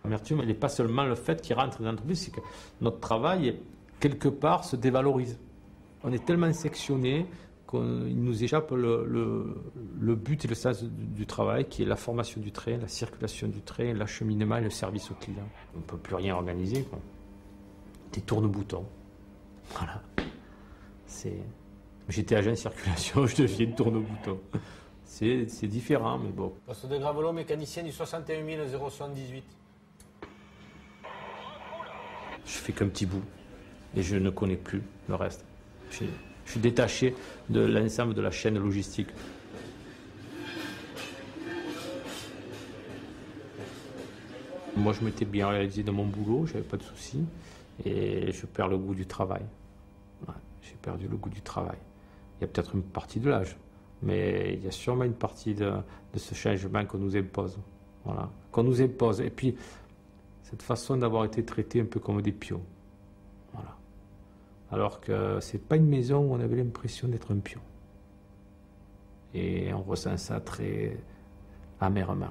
L'amertume, elle n'est pas seulement le fait qu'il rentre dans l'entreprise, c'est que notre travail, quelque part, se dévalorise. On est tellement sectionné qu'il nous échappe le but et le sens du travail, qui est la formation du train, la circulation du train, l'acheminement et le service au client. On ne peut plus rien organiser, quoi. Des tourne-boutons. Voilà. J'étais agent de circulation, je deviens tourne-bouton. C'est différent, mais bon. Poste de Gravelot, mécanicien du 61 078. Je fais qu'un petit bout et je ne connais plus le reste. Je suis détaché de l'ensemble de la chaîne logistique. Moi, je m'étais bien réalisé dans mon boulot, j'avais pas de soucis, et je perds le goût du travail. Ouais, j'ai perdu le goût du travail. Il y a peut-être une partie de l'âge, mais il y a sûrement une partie de ce changement qu'on nous impose. Voilà, qu'on nous impose. Et puis, cette façon d'avoir été traités un peu comme des pions. Voilà. Alors que c'est pas une maison où on avait l'impression d'être un pion. Et on ressent ça très amèrement.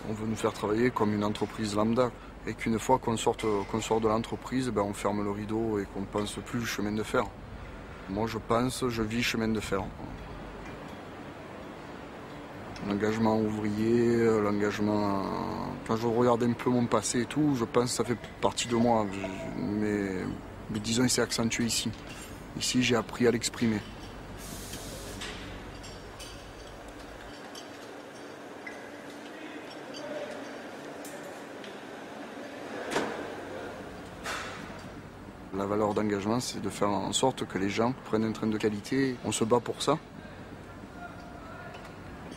On veut nous faire travailler comme une entreprise lambda. Et qu'une fois qu'on sort de l'entreprise, ben on ferme le rideau et qu'on ne pense plus chemin de fer. Moi je vis chemin de fer. L'engagement ouvrier, l'engagement... Quand je regarde un peu mon passé et tout, je pense que ça fait partie de moi. Mais disons, il s'est accentué ici. Ici, j'ai appris à l'exprimer. La valeur d'engagement, c'est de faire en sorte que les gens prennent un train de qualité. On se bat pour ça.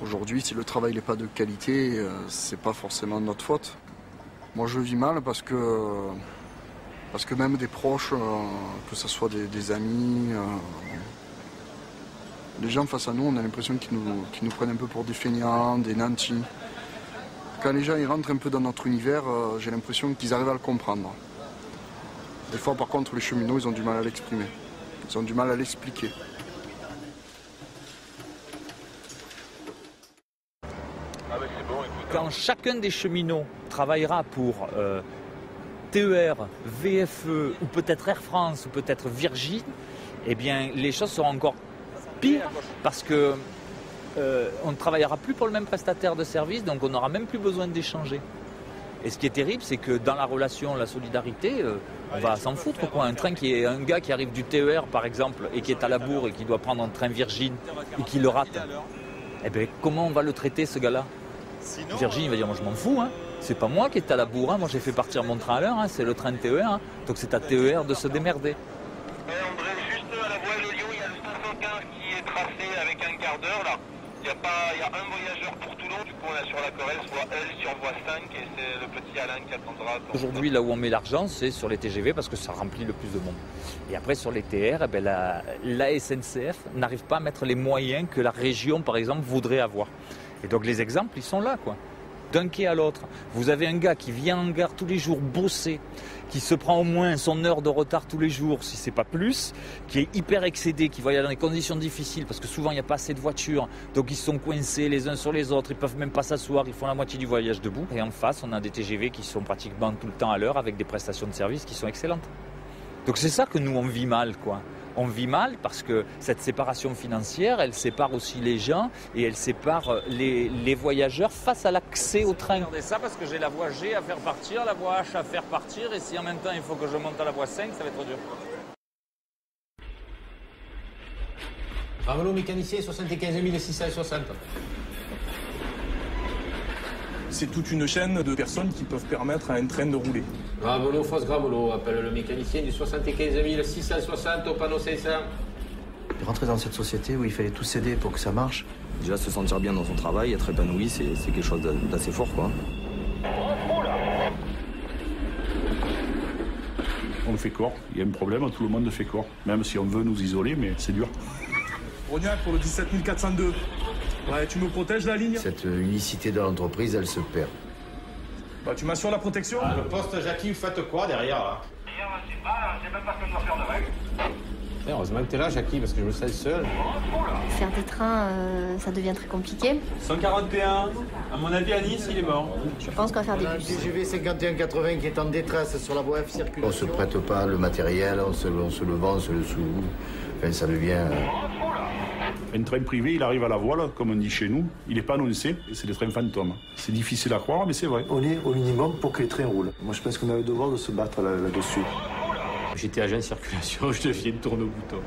Aujourd'hui, si le travail n'est pas de qualité, c'est pas forcément notre faute. Moi, je vis mal parce que même des proches, que ce soit des amis, les gens face à nous, on a l'impression qu'ils nous prennent un peu pour des feignants, des nantis. Quand les gens ils rentrent un peu dans notre univers, j'ai l'impression qu'ils arrivent à le comprendre. Des fois, par contre, les cheminots, ils ont du mal à l'exprimer. Ils ont du mal à l'expliquer. Quand chacun des cheminots travaillera pour TER, VFE, ou peut-être Air France, ou peut-être Virgin, eh bien, les choses seront encore pires parce que on ne travaillera plus pour le même prestataire de service, donc on n'aura même plus besoin d'échanger. Et ce qui est terrible, c'est que dans la relation, la solidarité, on va s'en foutre, quoi. Un gars qui arrive du TER, par exemple, et qui est à la bourre et qui doit prendre un train Virgin et qui le rate, eh bien, comment on va le traiter, ce gars-là? Virgin, il va dire, moi je m'en fous, hein. C'est pas moi qui est à la bourre, hein. Moi j'ai fait partir mon train à l'heure, hein. C'est le train de TER, hein. Donc c'est à TER de se démerder. André, juste à la voie de Lyon, il y a le 515 qui est tracé avec un quart d'heure là. Il y a un voyageur pour Toulon, du coup on est sur la Corrèze, voie L sur voie 5 et c'est le petit Alain qui attendra. Aujourd'hui, là où on met l'argent, c'est sur les TGV parce que ça remplit le plus de monde. Et après sur les TR, eh ben, la SNCF n'arrive pas à mettre les moyens que la région, par exemple, voudrait avoir. Et donc les exemples, ils sont là, quoi. D'un quai à l'autre. Vous avez un gars qui vient en gare tous les jours bosser, qui se prend au moins son heure de retard tous les jours, si c'est pas plus, qui est hyper excédé, qui va y aller dans des conditions difficiles, parce que souvent il n'y a pas assez de voitures, donc ils sont coincés les uns sur les autres, ils peuvent même pas s'asseoir, ils font la moitié du voyage debout. Et en face, on a des TGV qui sont pratiquement tout le temps à l'heure, avec des prestations de service qui sont excellentes. Donc c'est ça que nous, on vit mal, quoi. On vit mal parce que cette séparation financière, elle sépare aussi les gens et elle sépare les voyageurs face à l'accès au train. Regardez ça parce que j'ai la voie G à faire partir, la voie H à faire partir et si en même temps il faut que je monte à la voie 5, ça va être dur. Gravelot, mécanicien 75 660. C'est toute une chaîne de personnes qui peuvent permettre à un train de rouler. Gravelot, Fosse Gravelot, appelle le mécanicien du 75 660 au panneau 500. Rentrer dans cette société où il fallait tout céder pour que ça marche. Déjà se sentir bien dans son travail, être épanoui, c'est quelque chose d'assez fort, quoi. On fait corps, il y a un problème, tout le monde fait corps. Même si on veut nous isoler, mais c'est dur. Rognac pour le 17 402. Ouais, tu me protèges la ligne? Cette unicité de l'entreprise, elle se perd. Bah, tu m'assures la protection? Le poste Jackie, vous faites quoi derrière là? Je sais pas, je sais même pas ce que je dois faire de règle. Et heureusement que t'es là, Jackie, parce que je me sens seul. Faire des trains, ça devient très compliqué. 141, à mon avis, à Nice, il est mort. Je pense qu'on va faire des bus. Le TGV 5180 qui est en détresse sur la voie F circulation. On se prête pas le matériel, on se le vend, on se le sous. Enfin, ça devient... Un train privé, il arrive à la voile, comme on dit chez nous. Il n'est pas annoncé, et c'est des trains fantômes. C'est difficile à croire, mais c'est vrai. On est au minimum pour que les trains roulent. Moi, je pense qu'on a le devoir de se battre là-dessus. J'étais agent de circulation, je deviens de tourne au bouton.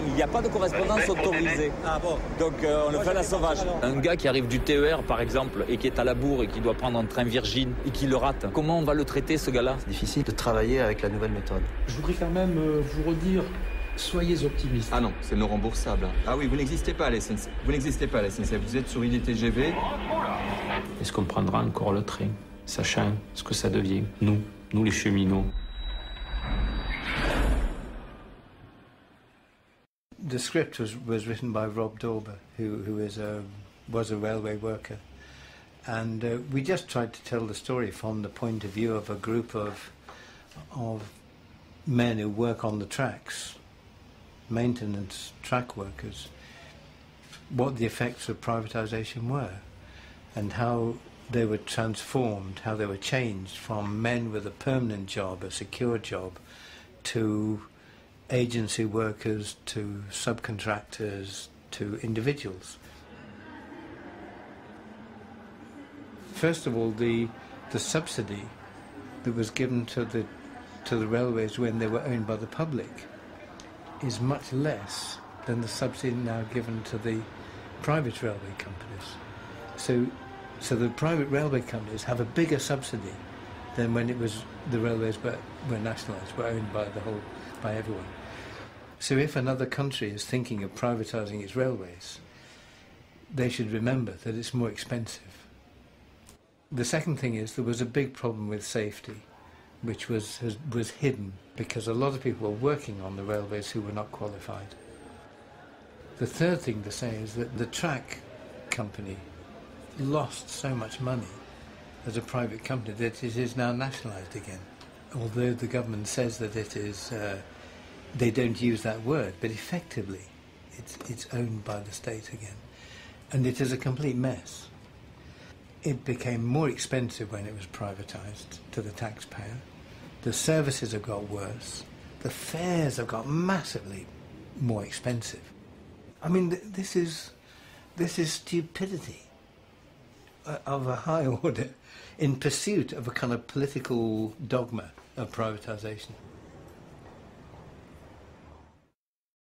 Il n'y a pas de correspondance autorisée. Ah bon. Donc on le fait à la sauvage. Un gars qui arrive du TER par exemple et qui est à la bourre et qui doit prendre un train Virgin et qui le rate, comment on va le traiter ce gars-là? C'est difficile de travailler avec la nouvelle méthode. Je voudrais quand même vous redire, soyez optimistes. Ah non, c'est non remboursable. Ah oui, vous n'existez pas à la SNCF. Vous n'existez pas à la SNCF, vous êtes sur une TGV. Est-ce qu'on prendra encore le train, sachant ce que ça devient, nous les cheminots? The script was written by Rob Dauber, who was a railway worker, and we just tried to tell the story from the point of view of a group of men who work on the tracks, maintenance track workers, what the effects of privatisation were, and how they were transformed, how they were changed from men with a permanent job, a secure job, to agency workers, to subcontractors, to individuals. First of all, the subsidy that was given to the railways when they were owned by the public is much less than the subsidy now given to the private railway companies. So the private railway companies have a bigger subsidy than when it was the railways were nationalised, were owned by everyone. So if another country is thinking of privatising its railways, they should remember that it's more expensive. The second thing is there was a big problem with safety, which was hidden because a lot of people were working on the railways who were not qualified. The third thing to say is that the track company lost so much money as a private company that it is now nationalised again. Although the government says that it is, they don't use that word, but effectively it's owned by the state again. And it is a complete mess. It became more expensive when it was privatised to the taxpayer. The services have got worse. The fares have got massively more expensive. I mean, this is stupidity of a high order in pursuit of a kind of political dogma of privatisation.